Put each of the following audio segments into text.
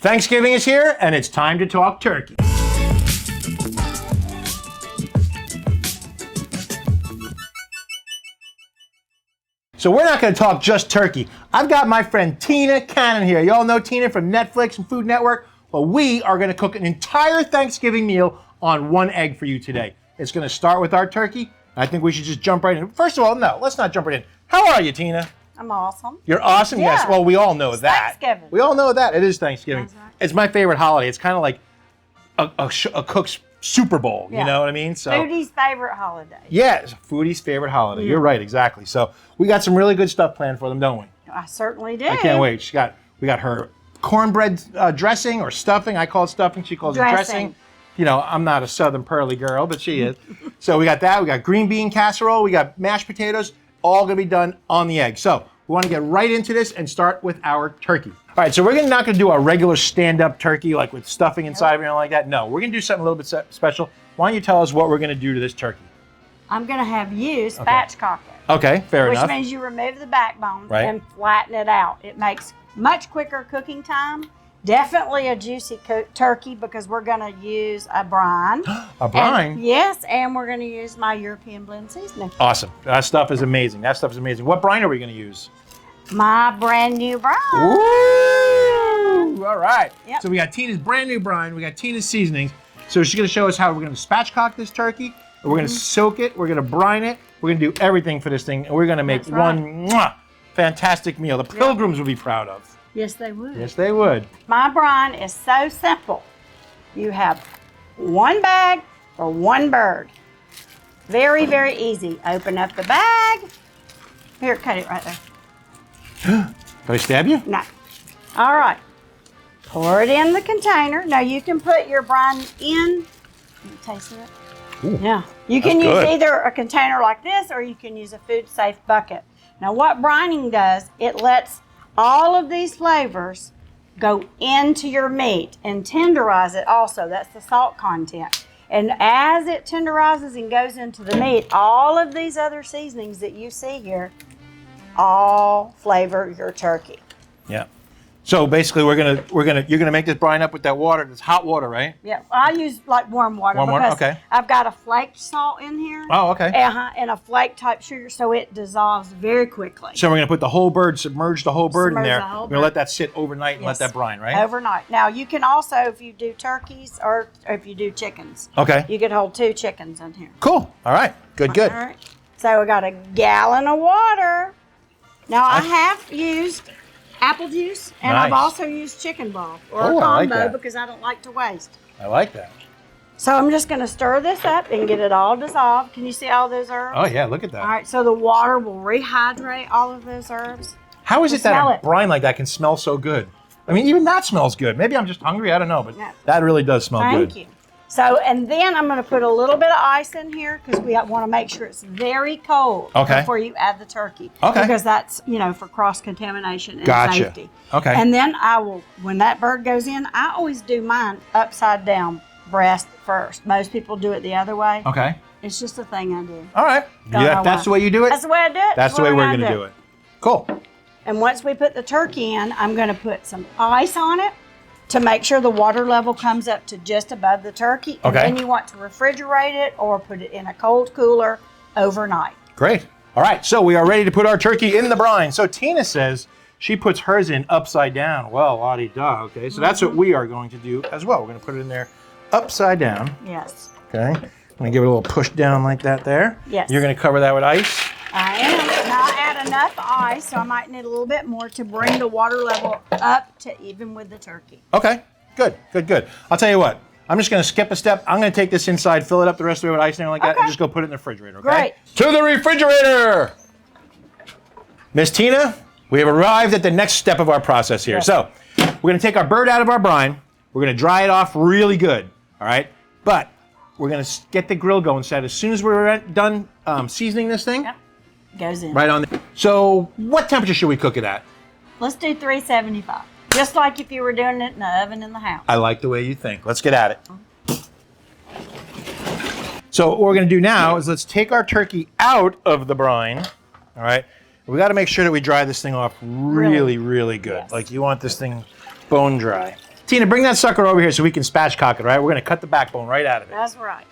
Thanksgiving is here, and it's time to talk turkey. So we're not going to talk just turkey. I've got my friend Tina Cannon here. You all know Tina from Netflix and Food Network. Well, we are going to cook an entire Thanksgiving meal on one egg for you today. It's going to start with our turkey. I think we should just jump right in. First of all, no, let's not jump right in. How are you, Tina? I'm awesome. You're awesome? Yeah. Yes. Well, we all know that. Thanksgiving. We all know that. It is Thanksgiving. That's right. It's my favorite holiday. It's kind of like a cook's Super Bowl. Yeah. You know what I mean? So. Foodie's favorite holiday. Yeah, it's Foodie's favorite holiday. You're right, exactly. So we got some really good stuff planned for them, don't we? I certainly do. I can't wait. We got her cornbread dressing or stuffing. I call it stuffing. She calls it dressing. You know, I'm not a Southern pearly girl, but she is. So we got that. We got green bean casserole. We got mashed potatoes. All going to be done on the egg. So we want to get right into this and start with our turkey. All right, so we're not going to do a regular stand-up turkey like with stuffing inside or anything like that. No, we're going to do something a little bit special. Why don't you tell us what we're going to do to this turkey? I'm going to have you spatchcock it. Okay, fair enough. Which means you remove the backbone Right. and flatten it out. It makes much quicker cooking time. Definitely a juicy turkey because we're going to use a brine. A brine? Yes, and we're going to use my European blend seasoning. Awesome. That stuff is amazing. That stuff is amazing. What brine are we going to use? My brand new brine. Woo! All right. Yep. So we got Tina's brand new brine. We got Tina's seasonings. So she's going to show us how we're going to spatchcock this turkey. We're going to soak it. We're going to brine it. We're going to do everything for this thing. And we're going to make one fantastic meal. The pilgrims will be proud of. Yes, they would. Yes, they would. My brine is so simple. You have one bag for one bird. Very, very easy. Open up the bag. Here, cut it right there. Did I stab you? No. All right. Pour it in the container. Now you can put your brine in. Can you taste it? Ooh, yeah. You can that's use good. either a container like this or you can use a food safe bucket. Now what brining does, it lets all of these flavors go into your meat and tenderize it also. That's the salt content. And as it tenderizes and goes into the meat, all of these other seasonings that you see here all flavor your turkey. Yeah. So basically you're gonna make this brine up with that water. That's hot water, right? Yeah, I use like warm water because okay. I've got a flaked salt in here. Oh, okay. And a flake type sugar, so it dissolves very quickly. So we're gonna put the whole bird, submerge the whole bird in there. Submerge the whole We're gonna bird. let that sit overnight and let that brine, right? Overnight. Now you can also, if you do turkeys or if you do chickens, Okay. you could hold 2 chickens in here. Cool. All right. Good. All right. So we got a gallon of water. Now I have used apple juice, and Nice. I've also used chicken broth or Oh, a I like combo that. because I don't like to waste. I like that. So I'm just going to stir this up and get it all dissolved. Can you see all those herbs? Oh yeah, look at that. All right, so the water will rehydrate all of those herbs. How is it Smell that a it. brine like that can smell so good? I mean, even that smells good. Maybe I'm just hungry. I don't know, but Yeah. that really does smell good. Thank you. So, and then I'm going to put a little bit of ice in here because we want to make sure it's very cold Okay. before you add the turkey. Okay. Because that's, for cross-contamination and Gotcha. safety. Okay. And then I will, when that bird goes in, I always do mine upside down, breast first. Most people do it the other way. Okay. It's just a thing I do. All right. Don't know That's why. the way you do it? That's the way I do it. That's the way we're going to do it. Cool. And once we put the turkey in, I'm going to put some ice on it to make sure the water level comes up to just above the turkey. And Okay. then you want to refrigerate it or put it in a cold cooler overnight. Great. All right. So we are ready to put our turkey in the brine. So Tina says she puts hers in upside down. Well, la-di-da. Okay. So that's what we are going to do as well. We're going to put it in there upside down. Yes. Okay. I'm going to give it a little push down like that there. Yes. You're going to cover that with ice. I am. Now I add enough ice, so I might need a little bit more to bring the water level up to even with the turkey. Okay. Good. Good. Good. I'll tell you what. I'm just going to skip a step. I'm going to take this inside, fill it up the rest of the way with ice and everything like that, and Okay. just go put it in the refrigerator. Okay? Great. To the refrigerator. Miss Tina, we have arrived at the next step of our process here. Yes. So we're going to take our bird out of our brine. We're going to dry it off really good. All right. But we're going to get the grill going set as soon as we're done seasoning this thing. Yep. Goes in. Right on there. So what temperature should we cook it at? Let's do 375. Just like if you were doing it in the oven in the house. I like the way you think. Let's get at it. So what we're going to do now is let's take our turkey out of the brine. All right. We got to make sure that we dry this thing off really, really good. Yes. Like you want this thing bone dry. Tina, bring that sucker over here so we can spatchcock it, right? We're going to cut the backbone right out of it. That's right.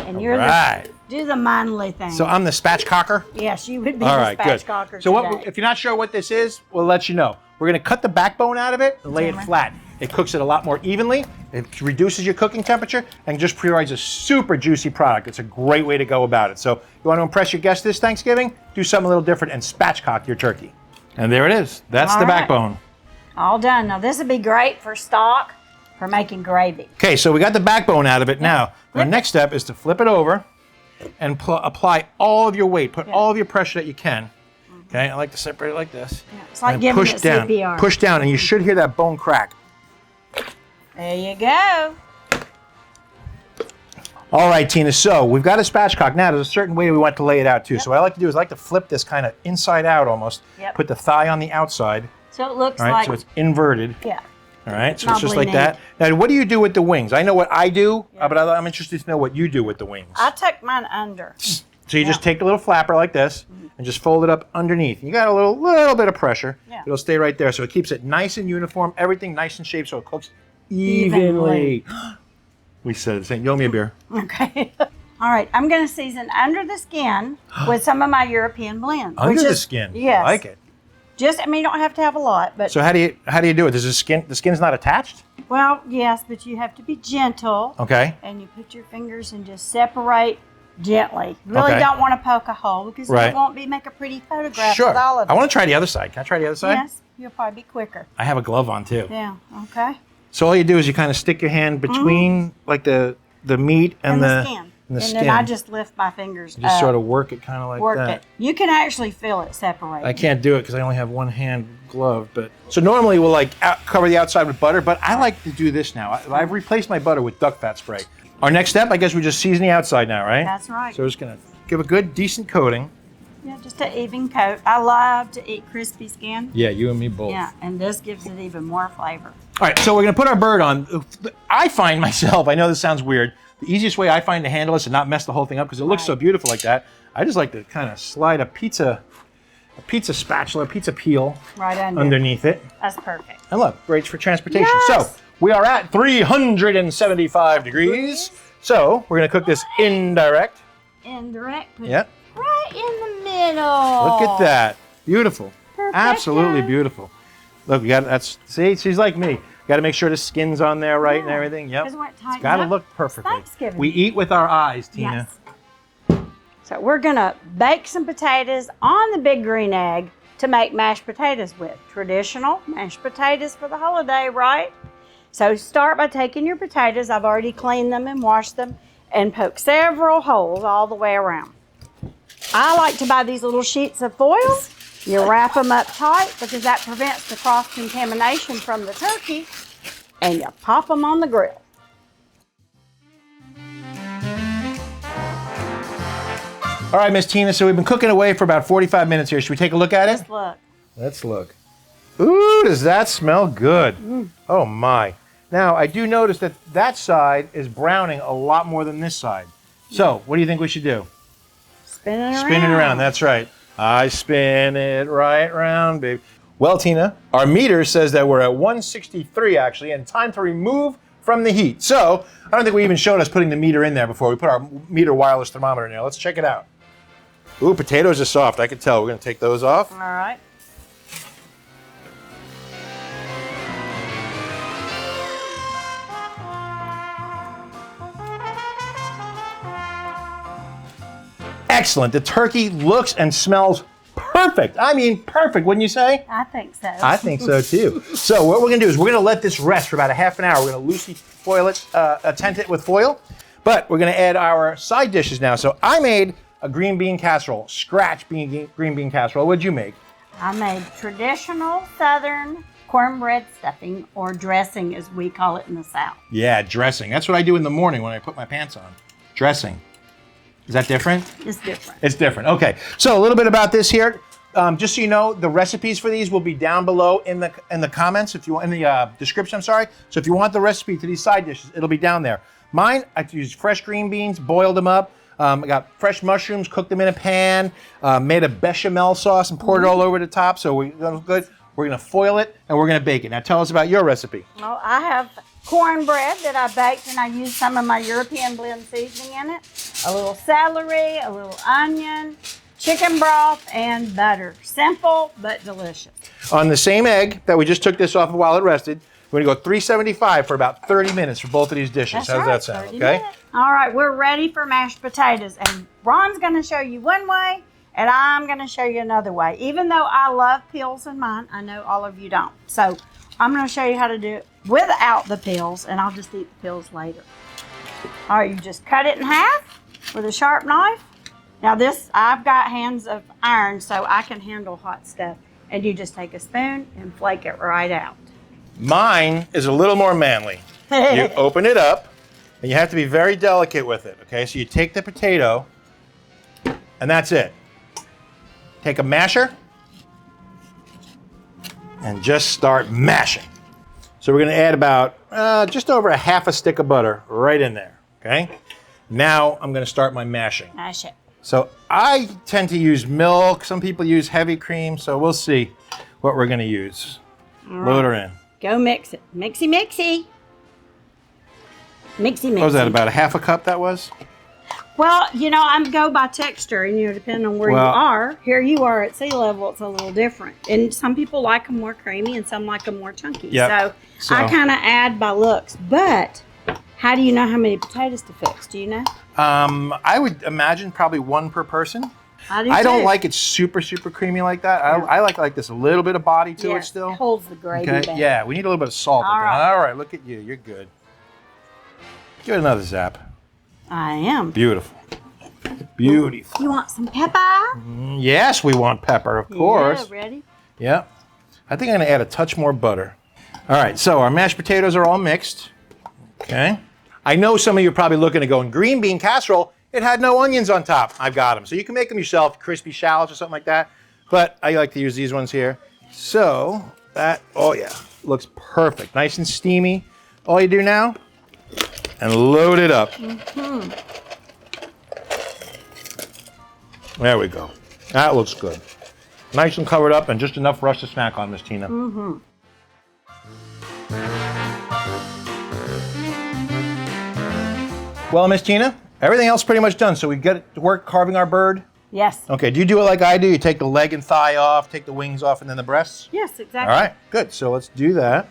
And you're do the manly thing. So I'm the spatchcocker? Yes, you would be All the right, good. spatchcocker So if you're not sure what this is, we'll let you know. We're going to cut the backbone out of it and lay it flat. It cooks it a lot more evenly. It reduces your cooking temperature and just provides a super juicy product. It's a great way to go about it. So you want to impress your guests this Thanksgiving? Do something a little different and spatchcock your turkey. And there it is. That's the backbone. All done. Now this would be great for stock, for making gravy. Okay, so we got the backbone out of it. Now, our next step is to flip it over and apply all of your weight. Put all of your pressure that you can. Okay, I like to separate it like this. Yeah, it's like giving it CPR. Push down, and you should hear that bone crack. There you go. All right, Tina, so we've got a spatchcock. Now, there's a certain way we want to lay it out, too. So what I like to do is I like to flip this kind of inside out almost. Put the thigh on the outside. So it looks so it's inverted. Yeah. All right, so it's just like that. Now, what do you do with the wings? I know what I do, but I'm interested to know what you do with the wings. I tuck mine under. So you just take the little flapper like this and just fold it up underneath. You got a little bit of pressure. It'll stay right there. So it keeps it nice and uniform, everything nice and shaped so it cooks evenly. We said the same. You owe me a beer. Okay. All right, I'm going to season under the skin with some of my European blend. Under the skin? Yes. I like it. I mean, you don't have to have a lot, but. So how do you do it? Does the skin's not attached? Well, yes, but you have to be gentle. Okay. And you put your fingers and just separate gently. You really don't want to poke a hole because it won't make a pretty photograph with all of it. I want to try the other side. Can I try the other side? Yes, you'll probably be quicker. I have a glove on too. Yeah, okay. So all you do is you kind of stick your hand between like the meat and the skin. And then I just lift my fingers just sort of work it kind of like that. Work it. You can actually feel it separate. I can't do it because I only have one hand glove. But so normally we'll like cover the outside with butter, but I like to do this now. I've replaced my butter with duck fat spray. Our next step, I guess we just season the outside now, right? That's right. So we're just going to give a good, decent coating. Yeah, just an even coat. I love to eat crispy skin. Yeah, you and me both. Yeah, and this gives it even more flavor. All right, so we're going to put our bird on. I find myself, I know this sounds weird, the easiest way I find to handle this and not mess the whole thing up because it looks so beautiful like that, I just like to kind of slide a pizza spatula, pizza peel underneath it. That's perfect. And look, great for transportation. Yes. So we are at 375 degrees. So we're going to cook this indirect. Indirect. Yep. Right in the middle. Look at that. Beautiful. Perfect. Absolutely beautiful. Look, we got see, she's like me. Got to make sure the skin's on there right and everything. Yep. It's got to look perfectly. We eat with our eyes, Tina. Yes. So we're going to bake some potatoes on the big green egg to make mashed potatoes with. Traditional mashed potatoes for the holiday, right? So start by taking your potatoes. I've already cleaned them and washed them and poke several holes all the way around. I like to buy these little sheets of foil. You wrap them up tight because that prevents the cross-contamination from the turkey, and you pop them on the grill. All right, Miss Tina, so we've been cooking away for about 45 minutes here. Should we take a look at it? Let's look. Let's look. Ooh, does that smell good? Oh, my. Now, I do notice that that side is browning a lot more than this side. So, what do you think we should do? Spin it around. Spin it around, that's right. I spin it right round, baby. Well, Tina, our meter says that we're at 163 actually, and time to remove from the heat. So, I don't think we even showed us putting the meter in there before. We put our meter wireless thermometer in there. Let's check it out. Ooh, potatoes are soft. I can tell. We're going to take those off. All right. Excellent. The turkey looks and smells perfect. I mean, perfect, wouldn't you say? I think so. I think so too. So what we're going to do is we're going to let this rest for about a half an hour. We're going to loosely foil it, tent it with foil, but we're going to add our side dishes now. So I made a green bean casserole, scratch green bean casserole. What'd you make? I made traditional Southern cornbread stuffing, or dressing as we call it in the South. Yeah, dressing. That's what I do in the morning when I put my pants on. Dressing. Is that different? It's different. It's different. Okay. So a little bit about this here. Just so you know, the recipes for these will be down below in the comments. If you want, in the description, I'm sorry. So if you want the recipe to these side dishes, it'll be down there. Mine, I used fresh green beans, boiled them up. I got fresh mushrooms, cooked them in a pan, made a bechamel sauce and poured it all over the top. So we got good. We're gonna foil it and we're gonna bake it. Now tell us about your recipe. Well, I have cornbread that I baked and I used some of my European blend seasoning in it. A little celery, a little onion, chicken broth, and butter. Simple but delicious. On the same egg that we just took this off of while it rested, we're gonna go 375 for about 30 minutes for both of these dishes. That's How does right, that sound, 30 okay? minutes. All right, we're ready for mashed potatoes. And Ron's gonna show you one way, and I'm gonna show you another way. Even though I love peels in mine, I know all of you don't. So I'm gonna show you how to do it without the peels, and I'll just eat the peels later. All right, you just cut it in half with a sharp knife. Now this, I've got hands of iron, so I can handle hot stuff. And you just take a spoon and flake it right out. Mine is a little more manly. You open it up, and you have to be very delicate with it, okay? So you take the potato, and that's it. Take a masher, and just start mashing. So we're gonna add about just over a half a stick of butter right in there, okay? Now I'm gonna start my mashing. Mash it. So I tend to use milk. Some people use heavy cream, so we'll see what we're gonna use. Right. Load her in. Go mix it. Mixy, mixy. Mixy, mixy. What was that, about a half a cup that was? Well, you know, I go by texture, and, you know, depending on where you are. Here you are at sea level, it's a little different. And some people like them more creamy, and some like them more chunky. Yep. So I kind of add by looks. But how do you know how many potatoes to fix? Do you know? I would imagine probably one per person. I don't like it super, super creamy like that. I like this a little bit of body to it still. It holds the gravy back. Yeah, we need a little bit of salt. All right. All right, look at you. You're good. Give it another zap. I am. Beautiful. Beautiful. You want some pepper? Yes, we want pepper, of course. Yeah, ready? Yeah. I think I'm going to add a touch more butter. All right, so our mashed potatoes are all mixed. Okay. I know some of you are probably looking to go in green bean casserole. It had no onions on top. I've got them. So you can make them yourself, crispy shallots or something like that. But I like to use these ones here. So that, oh yeah, looks perfect. Nice and steamy. All you do now, and load it up. There we go. That looks good. Nice and covered up and just enough for us to snack on, Miss Tina. Well, Miss Tina, everything else pretty much done. So we get to work carving our bird. Yes. Okay, do you do it like I do? You take the leg and thigh off, take the wings off, and then the breasts? Yes, exactly. All right, good. So let's do that.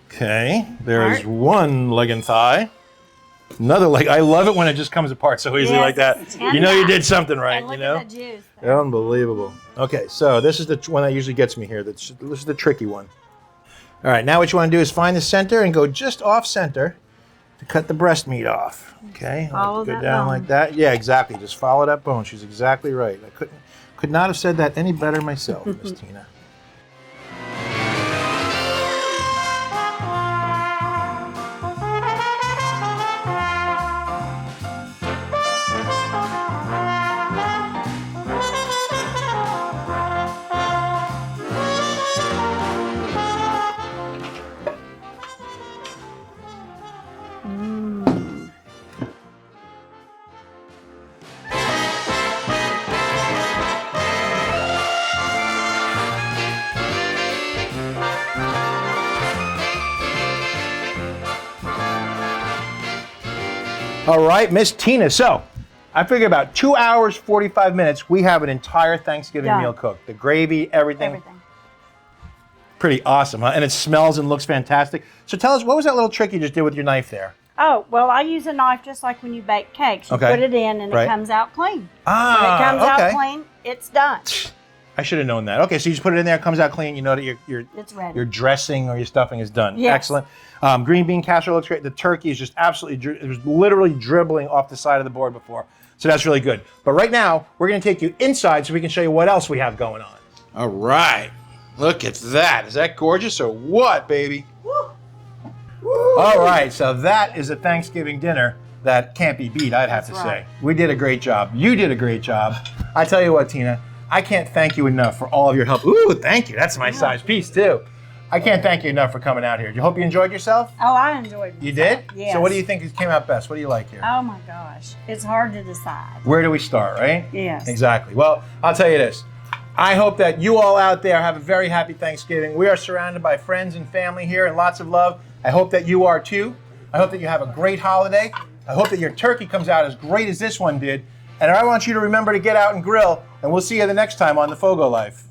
Okay, there's one leg and thigh. Another leg. I love it when it just comes apart so easily like that. You know you did something right, And look you know? at that juice. Unbelievable. Okay, so this is the one that usually gets me here. This is the tricky one. All right, now what you want to do is find the center and go just off center to cut the breast meat off. Okay, Follow go that down bone. like that. Yeah, exactly. Just follow that bone. She's exactly right. I could not have said that any better myself, Miss Tina. All right, Miss Tina. So I figure about 2 hours, 45 minutes, we have an entire Thanksgiving meal cooked. The gravy, everything. Pretty awesome, huh? And it smells and looks fantastic. So tell us, what was that little trick you just did with your knife there? Oh, well, I use a knife just like when you bake cakes. You put it in and it comes out clean. Ah, when it comes out clean, it's done. I should have known that. Okay, so you just put it in there, it comes out clean, you know that It's ready. your dressing or your stuffing is done. Yes. Excellent. Green bean casserole looks great. The turkey is just absolutely, it was literally dribbling off the side of the board before. So that's really good. But right now, we're gonna take you inside so we can show you what else we have going on. All right, look at that. Is that gorgeous or what, baby? Woo. Woo. All right, so that is a Thanksgiving dinner that can't be beat, I'd have to say. We did a great job. You did a great job. I tell you what, Tina, I can't thank you enough for all of your help. Ooh, thank you. That's my size piece, too. I can't thank you enough for coming out here. I hope you enjoyed yourself. Oh, I enjoyed it. You did? Yes. So what do you think came out best? What do you like here? Oh, my gosh. It's hard to decide. Where do we start, right? Yes. Exactly. Well, I'll tell you this. I hope that you all out there have a very happy Thanksgiving. We are surrounded by friends and family here and lots of love. I hope that you are too. I hope that you have a great holiday. I hope that your turkey comes out as great as this one did. And I want you to remember to get out and grill, and we'll see you the next time on The FOGO Life.